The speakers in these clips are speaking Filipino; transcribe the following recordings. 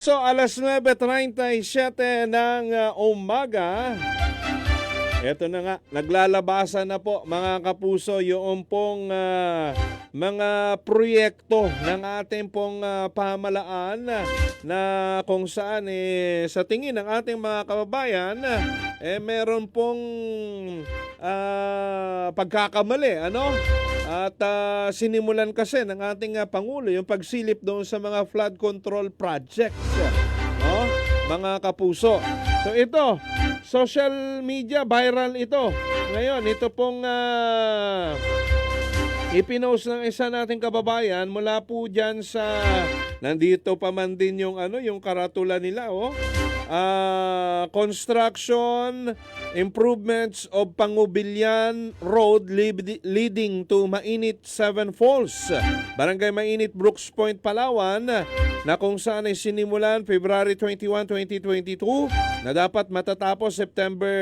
So, alas 9:37 ng umaga, eto na nga, naglalabasan na po mga kapuso yung pong mga proyekto ng ating pong pamahalaan na kung saan sa tingin ng ating mga kababayan meron pong pagkakamali, ano? At sinimulan kasi ng ating Pangulo yung pagsilip doon sa mga flood control projects. No? Mga kapuso. So ito, social media, viral ito. Ngayon, ito pong ipinost ng isa nating kababayan mula po dyan sa, nandito pa man din yung, yung karatula nila, oh. Construction improvements of Pangubilyan Road leading to Mainit Seven Falls, Barangay Mainit, Brooks Point, Palawan, na kung saan ay sinimulan February 21, 2022 na dapat matatapos September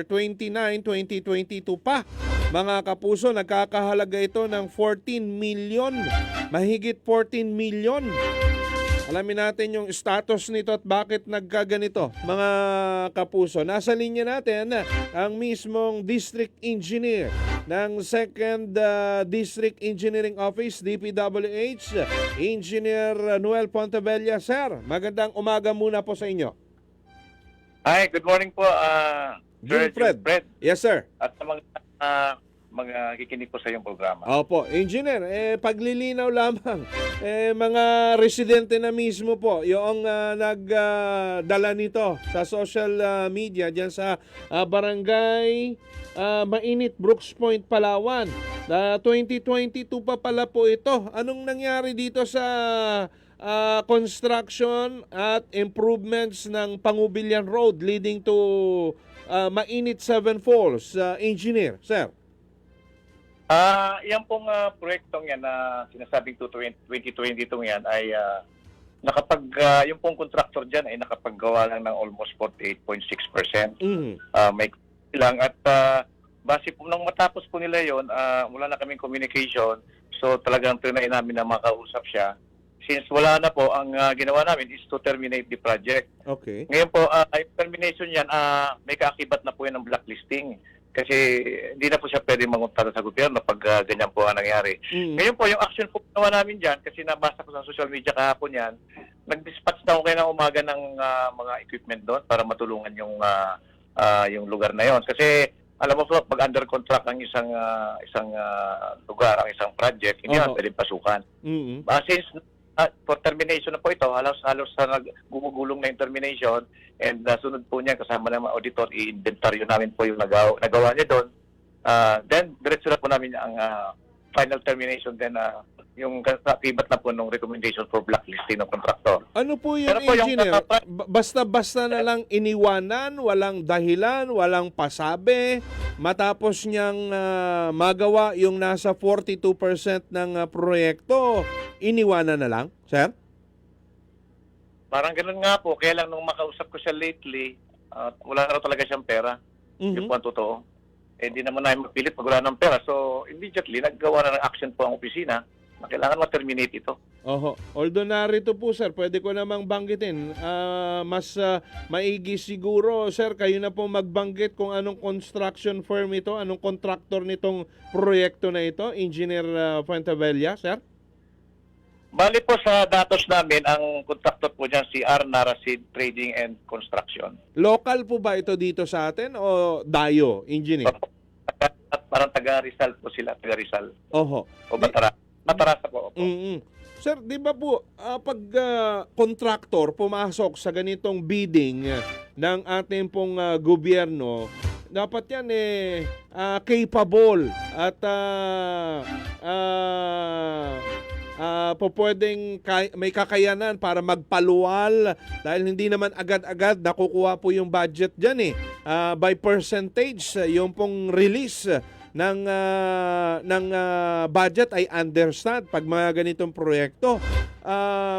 29, 2022 pa. Mga kapuso, nagkakahalaga ito ng 14 million, mahigit 14 million. Alamin natin yung status nito at bakit nagkaganito, mga kapuso. Nasa linya natin ang mismong District Engineer ng 2nd District Engineering Office, DPWH, Engineer Noel Pontevella. Sir, magandang umaga muna po sa inyo. Hi, good morning po, Sir Fred. Fred. Yes, sir. At sa mga kikinig po sa iyong programa. Opo, Engineer, paglilinaw lamang. Mga residente na mismo po yung nagdala nito sa social media dyan sa Barangay Mainit, Brooks Point, Palawan. 2022 pa pala po ito. Anong nangyari dito sa construction at improvements ng Pangubilyan Road leading to Mainit Seven Falls, Engineer, sir? Yan pong proyektong yan na sinasabing 2022 yan ay yung pong contractor dyan ay nakapaggawa lang ng almost 48.6%. May lang at base po nang matapos po nila yon, wala na kaming communication, so talagang trinay namin na makausap siya. Since wala na po, ang ginawa namin is to terminate the project. Okay. Ngayon po, yung termination yan, may kaakibat na po yan ng blacklisting. Kasi hindi na po siya pwede mangunta sa gobyerno pag ganyan po ang nangyari. Ngayon po, yung action po ginawa namin dyan, kasi nabasa ko sa social media kahapon yan, nag-dispatch na ako kayo ng umaga ng mga equipment doon para matulungan yung lugar na yon. Kasi alam mo po, pag under contract ang isang lugar, ang isang project, hindi na pwede pasukan. Since for termination na po ito, halos na gumugulong na yung termination, and sunod po niya kasama ng mga auditor, i-inventaryo namin po yung nagawa niya doon. Then, diretso na po namin ang final termination, then yung katibat na po ng recommendation for blacklisting ng contractor. Ano po yun, Engineer? Basta-basta na lang iniwanan, walang dahilan, walang pasabi, matapos niyang magawa yung nasa 42% ng proyekto, iniwanan na lang, sir? Parang ganun nga po. Kaya lang nung makausap ko siya lately, wala na talaga siyang pera. Yung po ang totoo. Hindi naman namin mapilit pag wala ng pera. So, immediately, naggawa na ng action po ang opisina na kailangan ma-terminate ito. Oho. Although narito po, sir, pwede ko namang banggitin. Mas maigi siguro, sir, kayo na po magbanggit kung anong construction firm ito, anong contractor nitong proyekto na ito, Engineer Pontevella, sir? Bali po sa datos namin, ang contractor po dyan si R. Narasid Trading and Construction. Local po ba ito dito sa atin o Dayo, Engineer? At parang taga Rizal po sila, taga Rizal. Oho. O Batarasa po. Sir, di ba po, pag contractor pumasok sa ganitong bidding ng ating pong gobyerno, dapat yan capable at pwedeng may kakayanan para magpaluwal dahil hindi naman agad-agad nakukuha po yung budget dyan by percentage yung pong release ng budget ay understand pag mga ganitong proyekto.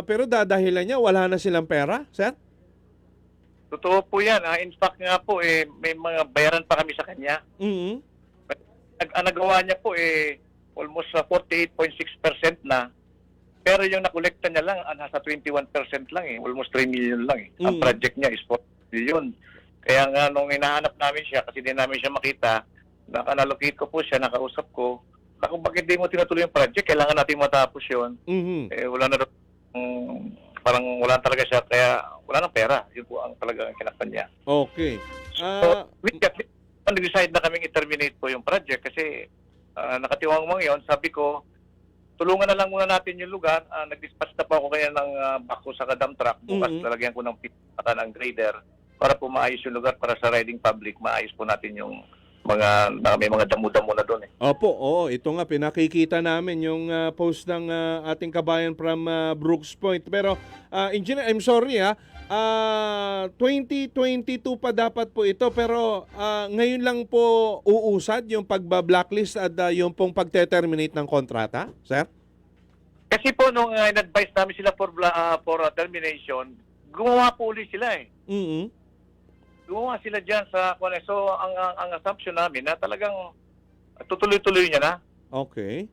Pero dadahilan niya wala na silang pera, sir? Totoo po yan. In fact nga po, may mga bayaran pa kami sa kanya. Ang nagawa niya po, almost 48.6% na. Pero yung nakolekta niya lang, nasa 21% lang eh. Almost 3 million lang eh. Ang project niya is 4 million. Kaya nga nung hinahanap namin siya, kasi di namin siya makita, naka-allocate ko po siya, nakausap ko. Kung bakit di mo tinutuloy yung project, kailangan natin matapos yun. Eh, wala na parang wala talaga siya, kaya wala nang pera. Yun po ang talagang kinakpan niya. Okay. So, nag-decide na kaming i-terminate po yung project kasi nakatiwang yun. Sabi ko, tulungan na lang muna natin yung lugar. Nag-dispatch na po ako kaya ng bako sa dump truck. Bukas lalagyan ko ng pita ng grader para po maayos yung lugar para sa riding public. Maayos po natin yung may mga damo-damo na doon eh. Opo, oo. Ito nga, pinakikita namin yung post ng ating kabayan from Brooks Point. Pero, Engineer, I'm sorry 2022 pa dapat po ito. Pero ngayon lang po uusad yung pagba-blacklist at yung pong pagte-terminate ng kontrata, sir? Kasi po nung in-advise namin sila for termination, gumawa po ulit sila eh. Gumawa sila dyan sa so ang assumption namin na talagang tutuloy-tuloy niya na. Okay.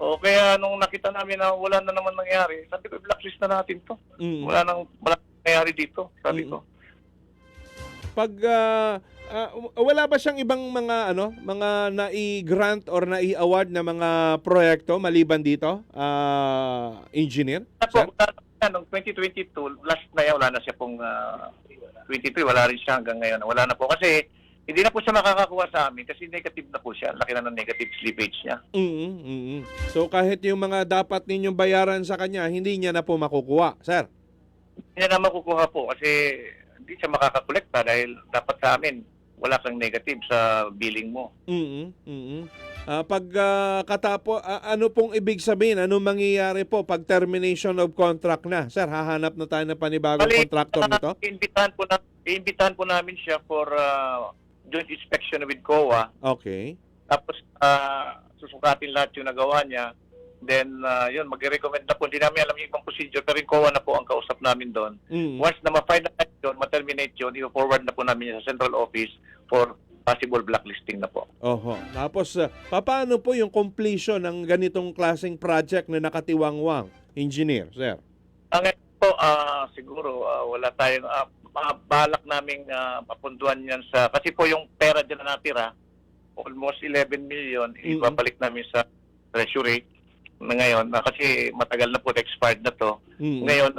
O kaya nung nakita namin na wala na naman nangyari, sabi ko blacklist na natin to. Wala nang nangyari dito, sabi ko. Pag wala ba siyang ibang mga mga nai-grant or nai-award na mga proyekto maliban dito, engineer? Noong 2022, last na yan, wala na siya pong 23, wala rin siya hanggang ngayon. Wala na po kasi hindi na po siya makakakuha sa amin kasi negative na po siya. Laki na ng negative slippage niya. So kahit yung mga dapat ninyong bayaran sa kanya, hindi niya na po makukuha, sir? Hindi niya na makukuha po kasi hindi siya makakakolekta dahil dapat sa amin wala kang negative sa billing mo. Pag ano pong ibig sabihin? Ano mangyayari po pag termination of contract na? Sir, hahanap na tayo ng panibagong contractor nito? Iimbitahan po namin siya for joint inspection with COA. Okay. Tapos susukatin lahat yung nagawa niya. Then, yun, mag-recommend na po. Hindi namin alam yung ibang procedure, pero yung COA na po ang kausap namin doon. Once na ma-finalize yun, ma-terminate yun, i-forward na po namin sa central office for possible blacklisting na po. Oho. Tapos, paano po yung completion ng ganitong klaseng project na nakatiwangwang, engineer, sir? Ang po, siguro, wala tayong, balak naming papunduan yan sa, kasi po yung pera dyan na natira, almost 11 million, ibabalik namin sa treasury na ngayon, kasi matagal na po, expired na to. Ngayon,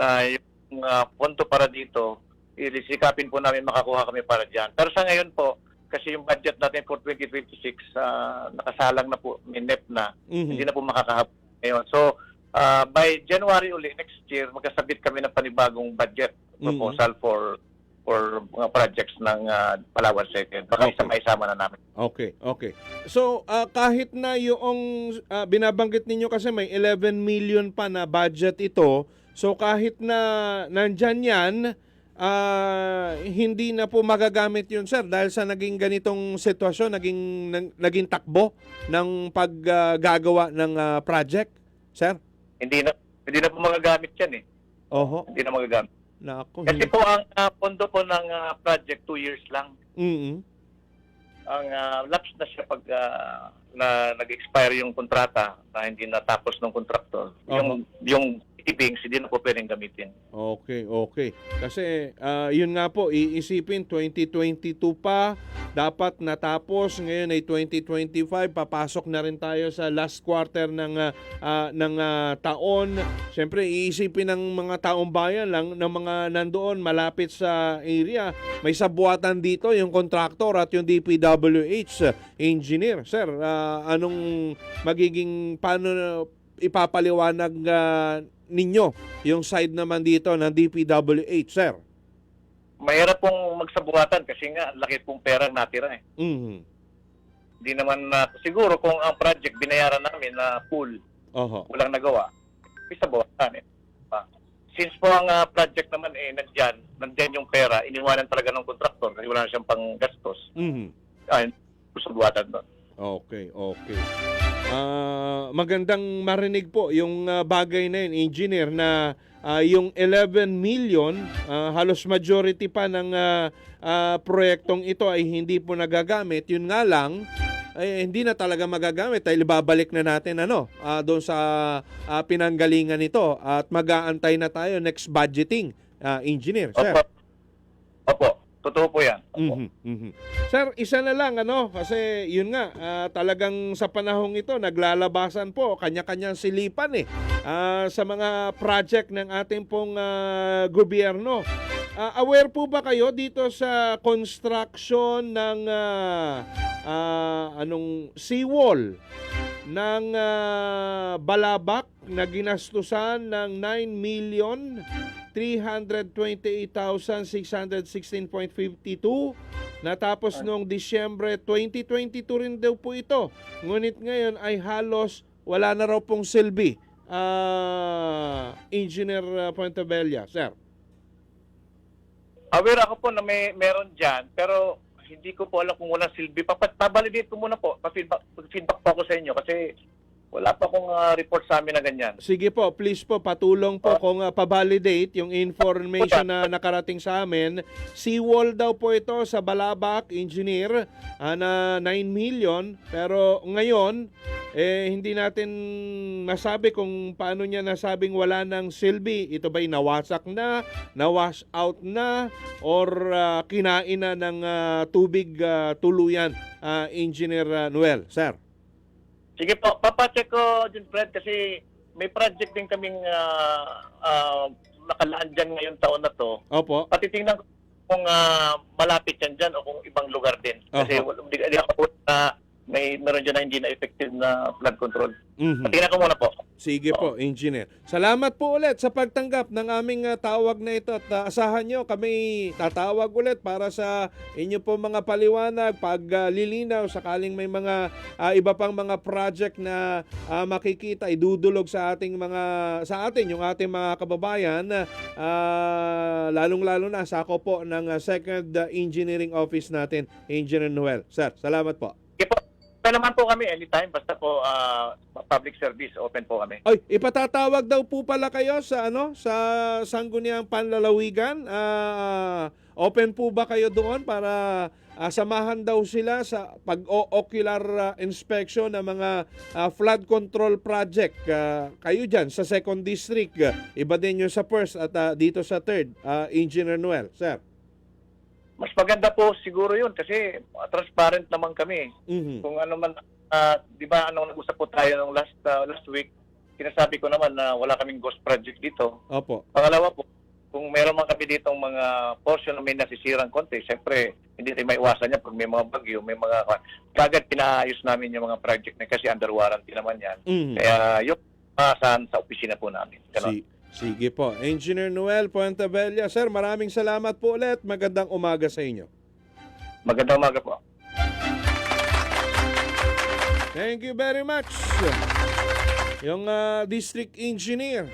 yung punto para dito, ilisikapin po namin makakuha kami para dyan. Pero sa ngayon po, kasi yung budget natin for 2026, nakasalang na po, minep na, hindi na po makakahabol ngayon. So, by January uli next year, magkasabit kami ng panibagong budget proposal for mga projects ng Palawan Second. Baka isama na namin. Okay. So, kahit na yung binabanggit ninyo kasi may 11 million pa na budget ito, so kahit na nandyan yan, hindi na po magagamit yun, sir, dahil sa naging ganitong sitwasyon, naging takbo ng paggagawa ng project, sir? Hindi na po magagamit yan eh. Oho. Hindi na magagamit. Naku, kasi po ang pondo po ng project 2 years lang. Ang lapse na siya pag nag-expire yung kontrata na hindi natapos ng kontraktor. Yung savings, hindi na po pwedeng gamitin. Okay. Kasi yun nga po, iisipin 2022 pa dapat natapos, ngayon ay 2025, papasok na rin tayo sa last quarter ng taon. Siyempre, iisipin ng mga taong bayan lang, ng mga nandoon malapit sa area, may sabuatan dito yung contractor at yung DPWH engineer. Sir, anong paano ipapaliwanag ninyo yung side naman dito ng DPWH, sir? Mahirap pong magsabuatan kasi nga laki pong pera natira eh. Hindi naman siguro kung ang project binayaran namin na full, walang nagawa, may sabuatan eh. Since po ang project naman nandyan yung pera, iniwanan talaga ng kontraktor kasi wala na siyang panggastos. Sabuatan doon. Okay. Magandang marinig po yung bagay na yun, engineer, na yung 11 million, halos majority pa ng proyektong ito ay hindi po nagagamit. Yun nga lang, hindi na talaga magagamit dahil babalik na natin doon sa pinanggalingan nito at mag-aantay na tayo next budgeting, engineer, sir. Opo. Opo. Totoo po yan. Opo. Sir, isa na lang kasi yun nga talagang sa panahong ito naglalabasan po kanya-kanyang silipan sa mga project ng ating pong gobyerno. Aware po ba kayo dito sa construction ng seawall ng Balabac na ginastusan ng 9,328,616.52 natapos noong Disyembre 2022 rin daw po ito. Ngunit ngayon ay halos wala na raw pong silbi. Engineer Puentebella, sir. Aware ako po na meron dyan, pero hindi ko po alam kung walang silbi. Pabalidate ko muna po. Feedback po ako sa inyo kasi wala pa akong report sa amin na ganyan. Sige po, please po, patulong po kung pabalidate yung information na nakarating sa amin. Seawall daw po ito sa Balabac, engineer, na 9 million. Pero ngayon, hindi natin masabi kung paano niya nasabing wala ng silbi. Ito ba'y nawasak na, nawash out na, or kinain na ng tubig tuluyan, Engineer Noel, sir? Sige po, papacheck ko din, Fred, kasi may project din kaming nakalaan dyan ngayong taon na to. Opo. Patitingnan ko kung malapit yan dyan o kung ibang lugar din. Kasi hindi ako meron dyan na hindi na effective na flood control. Patingnan ko muna po. Sige po, engineer. Salamat po ulit sa pagtanggap ng aming tawag na ito at asahan nyo kami tatawag ulit para sa inyo po mga paliwanag, paglilinaw sakaling may mga iba pang mga project na makikita idudulog sa ating sa atin yung ating mga kababayan, lalong-lalo na sako po ng second engineering office natin, Engineer Noel. Sir, salamat po. Sige po. Open naman po kami anytime, basta po public service, open po kami. Ay, ipatatawag daw po pala kayo sa sa Sangguniang Panlalawigan. Open po ba kayo doon para samahan daw sila sa pag-ocular inspection ng mga flood control project? Kayo dyan sa 2nd District, iba din yung sa 1st at dito sa 3rd, Engineer Noel, sir. Mas maganda po siguro yun kasi transparent naman kami. Kung ano man, di ba nag-usap po tayo nung last week, sinasabi ko naman na wala kaming ghost project dito. Opo. Pangalawa po, kung meron man kami ditong mga portion na may nasisirang konti, siyempre hindi tayo maiwasan yan pag may mga bagyo, may mga kagad pinaayos namin yung mga project na kasi under warranty naman yan. Kaya yung saan sa opisina po namin. Sige po. Engineer Noel Puentebella. Sir, maraming salamat po ulit. Magandang umaga sa inyo. Magandang umaga po. Thank you very much. Yung district engineer